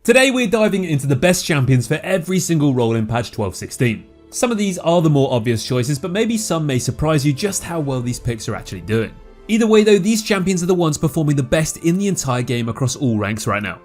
Today we're diving into the best champions for every single role in patch 12.16. Some of these are the more obvious choices, but maybe some may surprise you just how well these picks are actually doing. Either way though, these champions are the ones performing the best in the entire game across all ranks right now.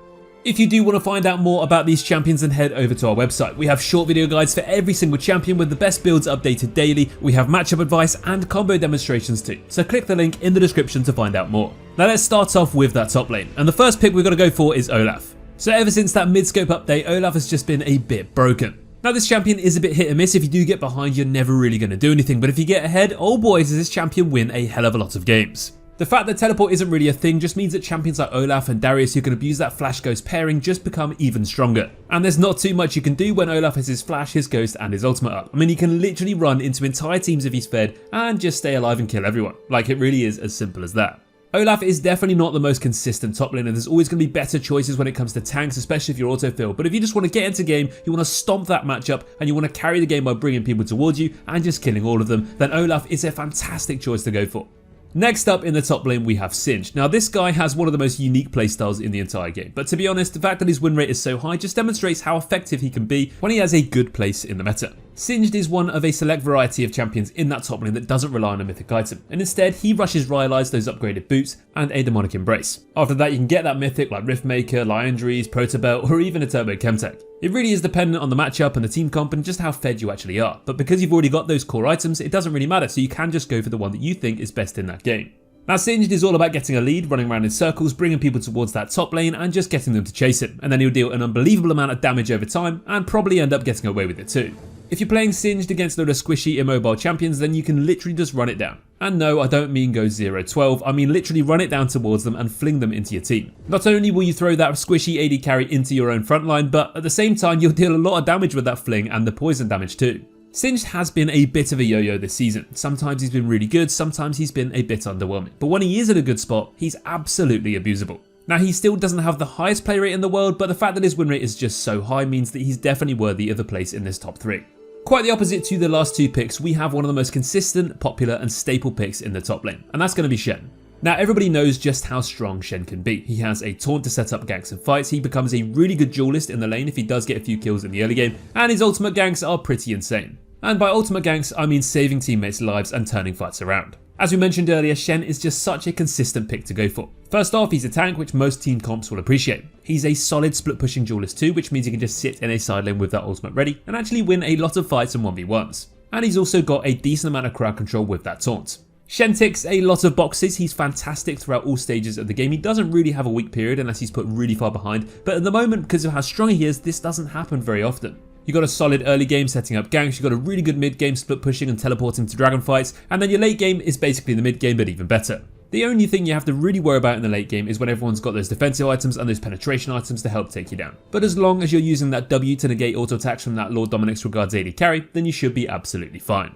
If you do want to find out more about these champions, then head over to our website. We have short video guides for every single champion with the best builds updated daily. We have matchup advice and combo demonstrations too, so click the link in the description to find out more. Now let's start off with that top lane, and the first pick we're going to go for is Olaf. So ever since that mid-scope update, Olaf has just been a bit broken. Now this champion is a bit hit and miss. If you do get behind, you're never really going to do anything, but if you get ahead, oh boy does this champion win a hell of a lot of games. The fact that teleport isn't really a thing just means that champions like Olaf and Darius who can abuse that flash ghost pairing just become even stronger. And there's not too much you can do when Olaf has his flash, his ghost and his ultimate up. I mean, he can literally run into entire teams if he's fed and just stay alive and kill everyone. Like, it really is as simple as that. Olaf is definitely not the most consistent top laner. There's always going to be better choices when it comes to tanks, especially if you're autofill. But if you just want to get into game, you want to stomp that matchup and you want to carry the game by bringing people towards you and just killing all of them, then Olaf is a fantastic choice to go for. Next up in the top lane we have Singed. Now this guy has one of the most unique playstyles in the entire game, but to be honest, the fact that his win rate is so high just demonstrates how effective he can be when he has a good place in the meta. Singed is one of a select variety of champions in that top lane that doesn't rely on a mythic item, and instead he rushes Rylai's, those upgraded boots, and a demonic embrace. After that you can get that mythic like Riftmaker, Liandry's, Protobelt, or even a Turbo Chemtech. It really is dependent on the matchup and the team comp and just how fed you actually are, but because you've already got those core items, it doesn't really matter, so you can just go for the one that you think is best in that game. Now Singed is all about getting a lead, running around in circles, bringing people towards that top lane and just getting them to chase him, and then he'll deal an unbelievable amount of damage over time and probably end up getting away with it too. If you're playing Singed against a lot of squishy immobile champions, then you can literally just run it down. And no, I don't mean go 0-12, I mean literally run it down towards them and fling them into your team. Not only will you throw that squishy AD carry into your own front line, but at the same time you'll deal a lot of damage with that fling and the poison damage too. Singed has been a bit of a yo-yo this season. Sometimes he's been really good, sometimes he's been a bit underwhelming. But when he is in a good spot, he's absolutely abusable. Now he still doesn't have the highest play rate in the world, but the fact that his win rate is just so high means that he's definitely worthy of a place in this top 3. Quite the opposite to the last 2 picks, we have one of the most consistent, popular and staple picks in the top lane, and that's going to be Shen. Now everybody knows just how strong Shen can be. He has a taunt to set up ganks and fights, he becomes a really good duelist in the lane if he does get a few kills in the early game, and his ultimate ganks are pretty insane. And by ultimate ganks, I mean saving teammates' lives and turning fights around. As we mentioned earlier, Shen is just such a consistent pick to go for. First off, he's a tank which most team comps will appreciate. He's a solid split pushing duelist too, which means he can just sit in a side lane with that ultimate ready and actually win a lot of fights and 1v1s. And he's also got a decent amount of crowd control with that taunt. Shen ticks a lot of boxes, he's fantastic throughout all stages of the game. He doesn't really have a weak period unless he's put really far behind, but at the moment, because of how strong he is, this doesn't happen very often. You got a solid early game setting up ganks, you got a really good mid game split pushing and teleporting to dragon fights, and then your late game is basically the mid game but even better. The only thing you have to really worry about in the late game is when everyone's got those defensive items and those penetration items to help take you down. But as long as you're using that W to negate auto attacks from that Lord Dominic's Regards AD carry, then you should be absolutely fine.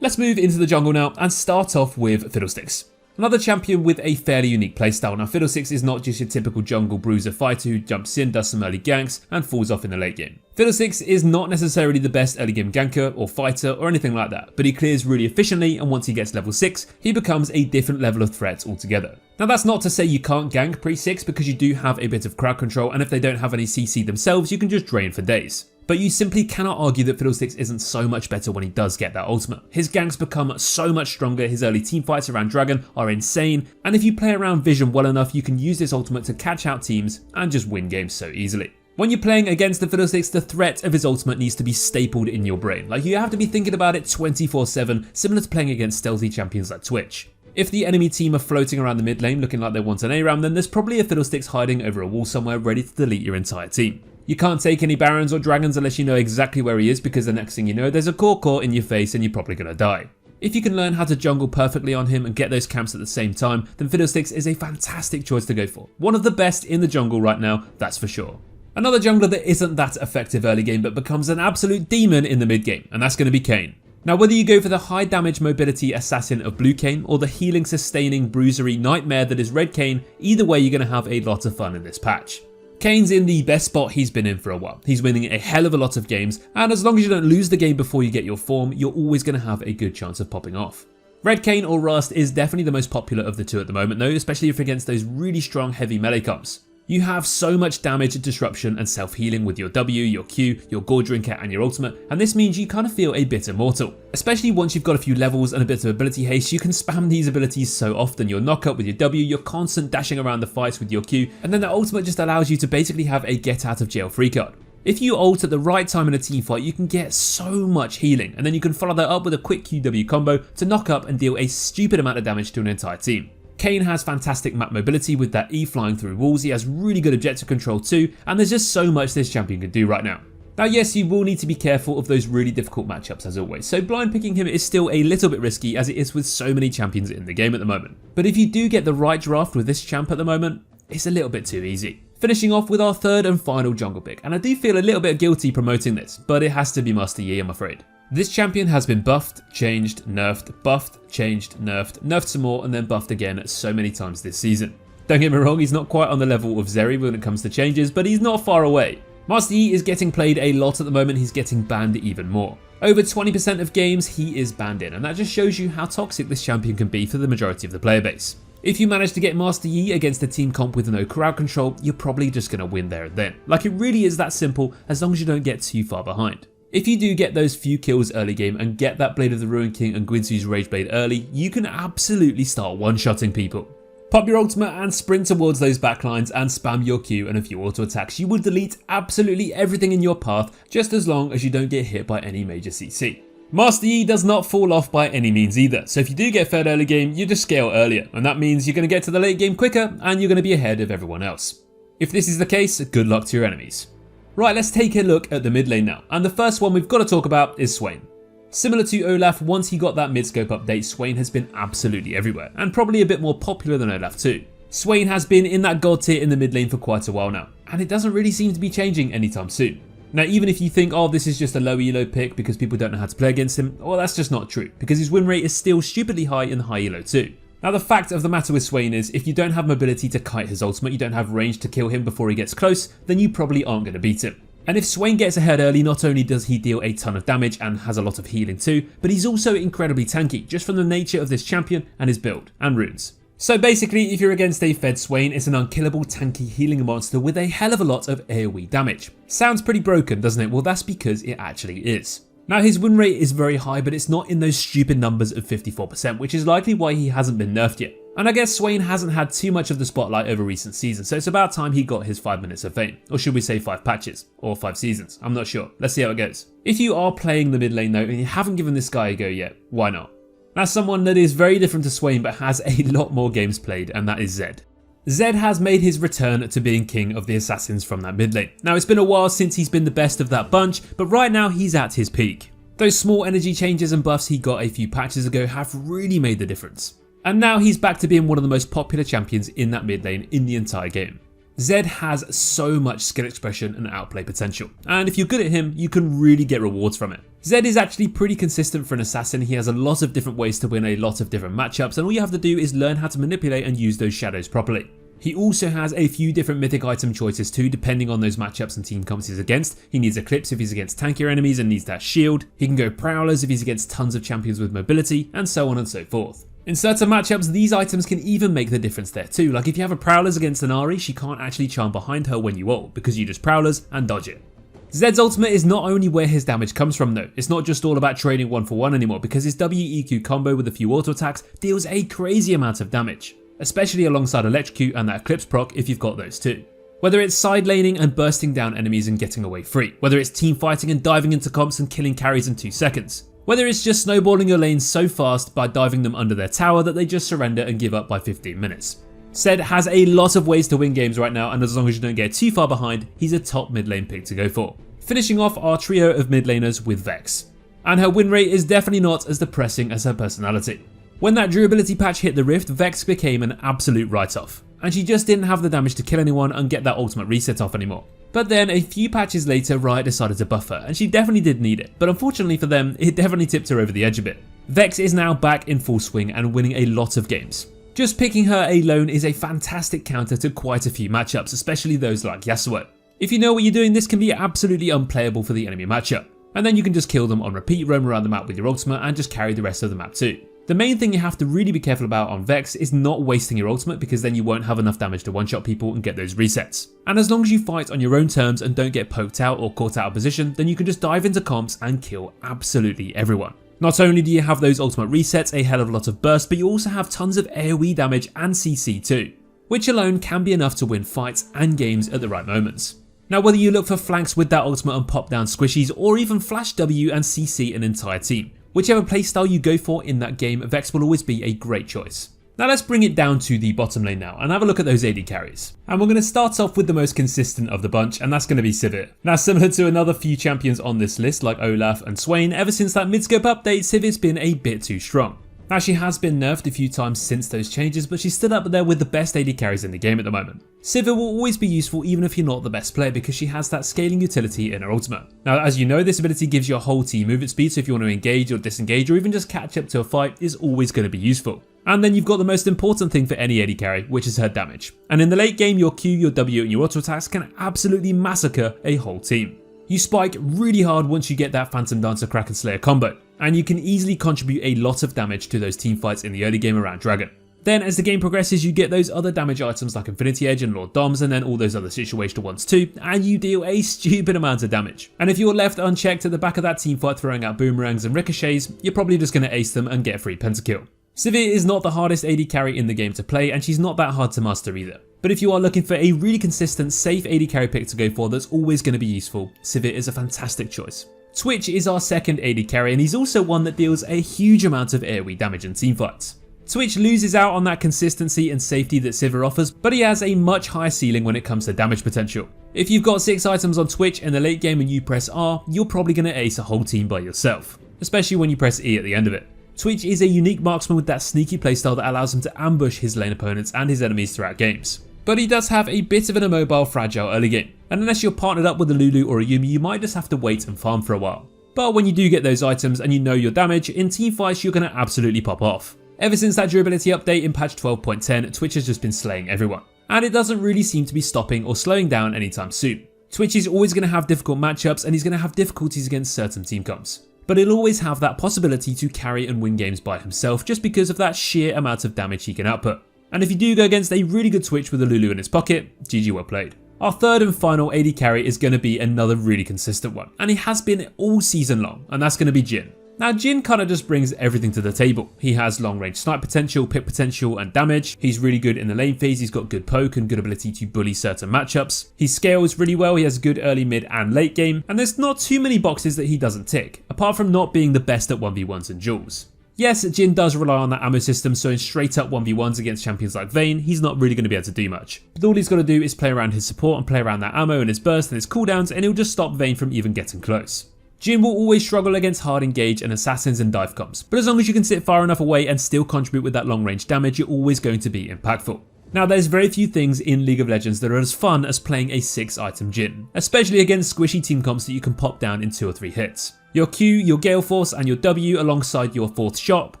Let's move into the jungle now and start off with Fiddlesticks. Another champion with a fairly unique playstyle. Now Fiddlesticks is not just your typical jungle bruiser fighter who jumps in, does some early ganks and falls off in the late game. Fiddlesticks is not necessarily the best early game ganker or fighter or anything like that, but he clears really efficiently, and once he gets level 6, he becomes a different level of threat altogether. Now that's not to say you can't gank pre-6 because you do have a bit of crowd control, and if they don't have any CC themselves, you can just drain for days. But you simply cannot argue that Fiddlesticks isn't so much better when he does get that ultimate. His ganks become so much stronger, his early teamfights around Dragon are insane, and if you play around Vision well enough, you can use this ultimate to catch out teams and just win games so easily. When you're playing against the Fiddlesticks, the threat of his ultimate needs to be stapled in your brain. Like, you have to be thinking about it 24/7, similar to playing against stealthy champions like Twitch. If the enemy team are floating around the mid lane looking like they want an ARAM, then there's probably a Fiddlesticks hiding over a wall somewhere ready to delete your entire team. You can't take any Barons or Dragons unless you know exactly where he is, because the next thing you know, there's a core in your face and you're probably going to die. If you can learn how to jungle perfectly on him and get those camps at the same time, then Fiddlesticks is a fantastic choice to go for. One of the best in the jungle right now, that's for sure. Another jungler that isn't that effective early game but becomes an absolute demon in the mid game, and that's going to be Kayn. Now whether you go for the high damage mobility assassin of blue Kayn or the healing sustaining bruisery nightmare that is red Kayn, either way you're going to have a lot of fun in this patch. Kayn's in the best spot he's been in for a while. He's winning a hell of a lot of games, and as long as you don't lose the game before you get your form, you're always going to have a good chance of popping off. Red Kayn or Rust is definitely the most popular of the two at the moment though, especially if against those really strong heavy melee comps. You have so much damage, disruption and self-healing with your W, your Q, your Gore Drinker and your ultimate, and this means you kind of feel a bit immortal. Especially once you've got a few levels and a bit of ability haste, you can spam these abilities so often. Your knockup with your W, your constant dashing around the fights with your Q, and then the ultimate just allows you to basically have a get out of jail free card. If you ult at the right time in a team fight, you can get so much healing, and then you can follow that up with a quick QW combo to knock up and deal a stupid amount of damage to an entire team. Kayn has fantastic map mobility with that E flying through walls, he has really good objective control too, and there's just so much this champion can do right now. Now yes, you will need to be careful of those really difficult matchups as always, so blind picking him is still a little bit risky as it is with so many champions in the game at the moment. But if you do get the right draft with this champ at the moment, it's a little bit too easy. Finishing off with our third and final jungle pick, and I do feel a little bit guilty promoting this, but it has to be Master Yi, I'm afraid. This champion has been buffed, changed, nerfed, buffed, changed, nerfed some more, and then buffed again so many times this season. Don't get me wrong, he's not quite on the level of Zeri when it comes to changes, but he's not far away. Master Yi is getting played a lot at the moment, he's getting banned even more. Over 20% of games he is banned in, and that just shows you how toxic this champion can be for the majority of the player base. If you manage to get Master Yi against a team comp with no crowd control, you're probably just going to win there and then. Like, it really is that simple as long as you don't get too far behind. If you do get those few kills early game and get that Blade of the Ruin King and Guinsoo's Rage Blade early, you can absolutely start one-shotting people. Pop your ultimate and sprint towards those backlines and spam your Q and a few auto attacks. You will delete absolutely everything in your path just as long as you don't get hit by any major CC. Master Yi does not fall off by any means either, so if you do get fed early game, you just scale earlier, and that means you're going to get to the late game quicker and you're going to be ahead of everyone else. If this is the case, good luck to your enemies. Right, let's take a look at the mid lane now, and the first one we've got to talk about is Swain. Similar to Olaf, once he got that mid-scope update, Swain has been absolutely everywhere, and probably a bit more popular than Olaf too. Swain has been in that god tier in the mid lane for quite a while now, and it doesn't really seem to be changing anytime soon. Now, even if you think, oh, this is just a low elo pick because people don't know how to play against him, well, that's just not true, because his win rate is still stupidly high in high elo too. Now, the fact of the matter with Swain is, if you don't have mobility to kite his ultimate, you don't have range to kill him before he gets close, then you probably aren't going to beat him. And if Swain gets ahead early, not only does he deal a ton of damage and has a lot of healing too, but he's also incredibly tanky, just from the nature of this champion and his build and runes. So basically, if you're against a fed Swain, it's an unkillable tanky healing monster with a hell of a lot of AoE damage. Sounds pretty broken, doesn't it? Well, that's because it actually is. Now, his win rate is very high, but it's not in those stupid numbers of 54%, which is likely why he hasn't been nerfed yet. And I guess Swain hasn't had too much of the spotlight over recent seasons, so it's about time he got his 5 minutes of fame. Or should we say 5 patches? Or 5 seasons? I'm not sure. Let's see how it goes. If you are playing the mid lane though, and you haven't given this guy a go yet, why not? Now, someone that is very different to Swain but has a lot more games played, and that is Zed. Zed has made his return to being king of the assassins from that mid lane. Now, it's been a while since he's been the best of that bunch, but right now he's at his peak. Those small energy changes and buffs he got a few patches ago have really made the difference. And now he's back to being one of the most popular champions in that mid lane in the entire game. Zed has so much skill expression and outplay potential, and if you're good at him, you can really get rewards from it. Zed is actually pretty consistent for an assassin. He has a lot of different ways to win a lot of different matchups, and all you have to do is learn how to manipulate and use those shadows properly. He also has a few different mythic item choices too, depending on those matchups and team comps he's against. He needs Eclipse if he's against tankier enemies and needs that shield. He can go Prowlers if he's against tons of champions with mobility, and so on and so forth. In certain matchups, these items can even make the difference there too. Like if you have a Prowlers against an Ahri, she can't actually charm behind her when you ult, because you just Prowlers and dodge it. Zed's ultimate is not only where his damage comes from though, it's not just all about trading 1-for-1 anymore, because his WEQ combo with a few auto attacks deals a crazy amount of damage, especially alongside Electrocute and that Eclipse proc if you've got those too. Whether it's side laning and bursting down enemies and getting away free, whether it's team fighting and diving into comps and killing carries in 2 seconds, whether it's just snowballing your lanes so fast by diving them under their tower that they just surrender and give up by 15 minutes. Zed has a lot of ways to win games right now, and as long as you don't get too far behind, he's a top mid lane pick to go for. Finishing off our trio of mid laners with Vex. And her win rate is definitely not as depressing as her personality. When that durability patch hit the Rift, Vex became an absolute write-off, and she just didn't have the damage to kill anyone and get that ultimate reset off anymore. But then a few patches later, Riot decided to buff her, and she definitely did need it, but unfortunately for them, it definitely tipped her over the edge a bit. Vex is now back in full swing and winning a lot of games. Just picking her alone is a fantastic counter to quite a few matchups, especially those like Yasuo. If you know what you're doing, this can be absolutely unplayable for the enemy matchup, and then you can just kill them on repeat, roam around the map with your ultimate and just carry the rest of the map too. The main thing you have to really be careful about on Vex is not wasting your ultimate, because then you won't have enough damage to one-shot people and get those resets. And as long as you fight on your own terms and don't get poked out or caught out of position, then you can just dive into comps and kill absolutely everyone. Not only do you have those ultimate resets, a hell of a lot of burst, but you also have tons of AoE damage and CC too, which alone can be enough to win fights and games at the right moments. Now, whether you look for flanks with that ultimate and pop down squishies, or even flash W and CC an entire team, whichever playstyle you go for in that game, Vex will always be a great choice. Now let's bring it down to the bottom lane now and have a look at those AD carries. And we're going to start off with the most consistent of the bunch, and that's going to be Sivir. Now, similar to another few champions on this list like Olaf and Swain, ever since that mid-scope update, Sivir's been a bit too strong. Now, she has been nerfed a few times since those changes, but she's still up there with the best AD carries in the game at the moment. Sivir will always be useful even if you're not the best player, because she has that scaling utility in her ultimate. Now, as you know, this ability gives your whole team movement speed, so if you want to engage or disengage or even just catch up to a fight, is always going to be useful. And then you've got the most important thing for any AD carry, which is her damage. And in the late game, your Q, your W and your auto attacks can absolutely massacre a whole team. You spike really hard once you get that Phantom Dancer Kraken Slayer combo, and you can easily contribute a lot of damage to those team fights in the early game around Dragon. Then as the game progresses, you get those other damage items like Infinity Edge and Lord Doms, and then all those other situational ones too, and you deal a stupid amount of damage. And if you're left unchecked at the back of that team fight throwing out boomerangs and ricochets, you're probably just going to ace them and get a free pentakill. Sivir is not the hardest AD carry in the game to play, and she's not that hard to master either. But if you are looking for a really consistent, safe AD carry pick to go for that's always going to be useful, Sivir is a fantastic choice. Twitch is our second AD carry, and he's also one that deals a huge amount of AoE damage in teamfights. Twitch loses out on that consistency and safety that Sivir offers, but he has a much higher ceiling when it comes to damage potential. If you've got 6 items on Twitch in the late game and you press R, you're probably going to ace a whole team by yourself, especially when you press E at the end of it. Twitch is a unique marksman with that sneaky playstyle that allows him to ambush his lane opponents and his enemies throughout games. But he does have a bit of an immobile, fragile early game, and unless you're partnered up with a Lulu or a Yuumi, you might just have to wait and farm for a while. But when you do get those items and you know your damage, in teamfights you're going to absolutely pop off. Ever since that durability update in patch 12.10, Twitch has just been slaying everyone, and it doesn't really seem to be stopping or slowing down anytime soon. Twitch is always going to have difficult matchups, and he's going to have difficulties against certain team comps, but he'll always have that possibility to carry and win games by himself just because of that sheer amount of damage he can output. And if you do go against a really good Twitch with a Lulu in his pocket, GG well played. Our third and final AD carry is going to be another really consistent one, and he has been all season long, and that's going to be Jhin. Now, Jhin kind of just brings everything to the table. He has long range snipe potential, pick potential and damage. He's really good in the lane phase, he's got good poke and good ability to bully certain matchups. He scales really well, he has good early, mid and late game, and there's not too many boxes that he doesn't tick, apart from not being the best at 1v1s and duels. Yes, Jhin does rely on that ammo system, so in straight up 1v1s against champions like Vane, he's not really going to be able to do much. But all he's got to do is play around his support and play around that ammo and his burst and his cooldowns, and he'll just stop Vane from even getting close. Jhin will always struggle against hard engage and assassins and dive comps, but as long as you can sit far enough away and still contribute with that long range damage, you're always going to be impactful. Now, there's very few things in League of Legends that are as fun as playing a 6 item Jhin, especially against squishy team comps that you can pop down in 2 or 3 hits. Your Q, your Gale Force and your W alongside your 4th shot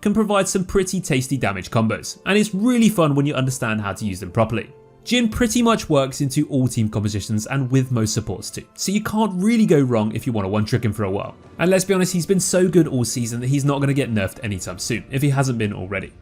can provide some pretty tasty damage combos, and it's really fun when you understand how to use them properly. Jhin pretty much works into all team compositions and with most supports too, so you can't really go wrong if you want to one-trick him for a while. And let's be honest, he's been so good all season that he's not going to get nerfed anytime soon, if he hasn't been already.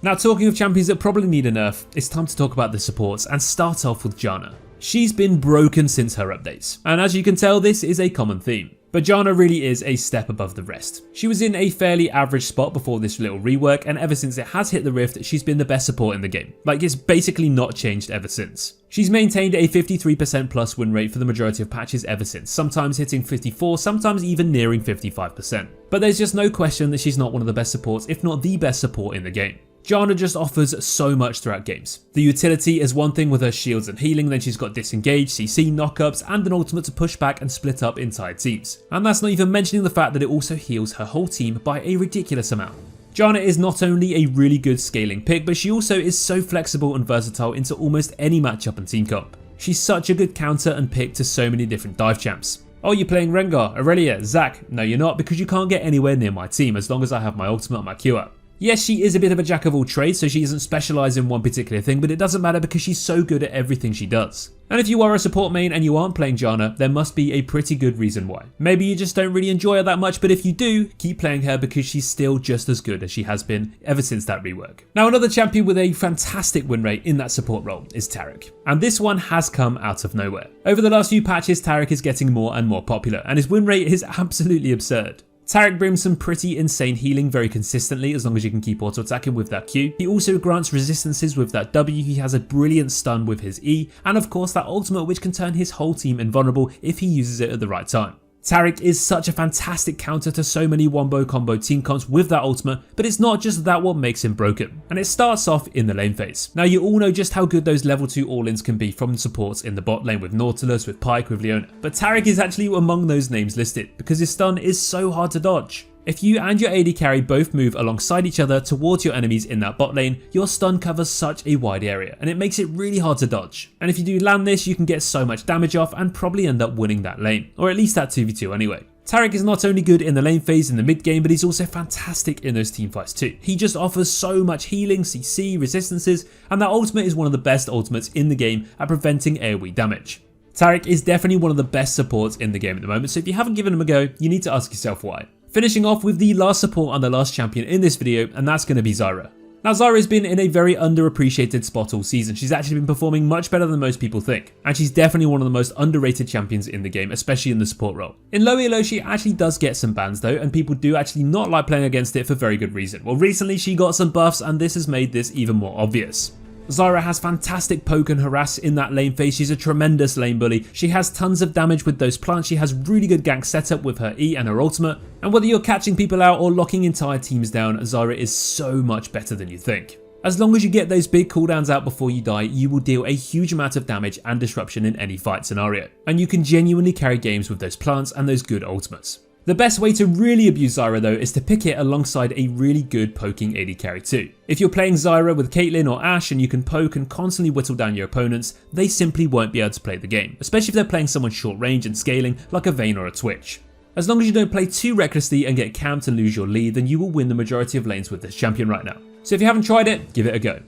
Now, talking of champions that probably need a nerf, it's time to talk about the supports and start off with Janna. She's been broken since her updates, and as you can tell, this is a common theme. But Janna really is a step above the rest. She was in a fairly average spot before this little rework, and ever since it has hit the Rift, she's been the best support in the game. Like, it's basically not changed ever since. She's maintained a 53% plus win rate for the majority of patches ever since, sometimes hitting 54, sometimes even nearing 55%. But there's just no question that she's not one of the best supports, if not the best support in the game. Janna just offers so much throughout games. The utility is one thing with her shields and healing, then she's got disengage, CC, knockups, and an ultimate to push back and split up entire teams. And that's not even mentioning the fact that it also heals her whole team by a ridiculous amount. Janna is not only a really good scaling pick, but she also is so flexible and versatile into almost any matchup and team comp. She's such a good counter and pick to so many different dive champs. Oh, you're playing Rengar, Aurelia, Zac. No, you're not, because you can't get anywhere near my team as long as I have my ultimate and my Q up. Yes, she is a bit of a jack of all trades, so she isn't specialised in one particular thing, but it doesn't matter because she's so good at everything she does. And if you are a support main and you aren't playing Janna, there must be a pretty good reason why. Maybe you just don't really enjoy her that much, but if you do, keep playing her because she's still just as good as she has been ever since that rework. Now, another champion with a fantastic win rate in that support role is Taric. And this one has come out of nowhere. Over the last few patches, Taric is getting more and more popular, and his win rate is absolutely absurd. Taric brings some pretty insane healing very consistently as long as you can keep auto attacking with that Q. He also grants resistances with that W, he has a brilliant stun with his E, and of course that ultimate which can turn his whole team invulnerable if he uses it at the right time. Taric is such a fantastic counter to so many wombo combo team comps with that ultimate, but it's not just that what makes him broken, and it starts off in the lane phase. Now you all know just how good those level 2 all-ins can be from supports in the bot lane with Nautilus, with Pyke, with Leona, but Taric is actually among those names listed because his stun is so hard to dodge. If you and your AD carry both move alongside each other towards your enemies in that bot lane, your stun covers such a wide area and it makes it really hard to dodge. And if you do land this, you can get so much damage off and probably end up winning that lane, or at least that 2v2 anyway. Taric is not only good in the lane phase in the mid game, but he's also fantastic in those team fights too. He just offers so much healing, CC, resistances, and that ultimate is one of the best ultimates in the game at preventing AoE damage. Taric is definitely one of the best supports in the game at the moment, so if you haven't given him a go, you need to ask yourself why. Finishing off with the last support and the last champion in this video, and that's going to be Zyra. Now Zyra has been in a very underappreciated spot all season. She's actually been performing much better than most people think, and she's definitely one of the most underrated champions in the game, especially in the support role. In low elo she actually does get some bans though, and people do actually not like playing against it for very good reason. Well, recently she got some buffs and this has made this even more obvious. Zyra has fantastic poke and harass in that lane phase. She's a tremendous lane bully. She has tons of damage with those plants. She has really good gank setup with her E and her ultimate. And whether you're catching people out or locking entire teams down, Zyra is so much better than you think. As long as you get those big cooldowns out before you die, you will deal a huge amount of damage and disruption in any fight scenario. And you can genuinely carry games with those plants and those good ultimates. The best way to really abuse Zyra though is to pick it alongside a really good poking AD carry too. If you're playing Zyra with Caitlyn or Ashe and you can poke and constantly whittle down your opponents, they simply won't be able to play the game, especially if they're playing someone short range and scaling like a Vane or a Twitch. As long as you don't play too recklessly and get camped and lose your lead, then you will win the majority of lanes with this champion right now. So if you haven't tried it, give it a go.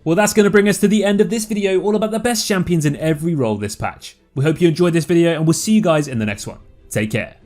Well, that's going to bring us to the end of this video all about the best champions in every role this patch. We hope you enjoyed this video and we'll see you guys in the next one. Take care.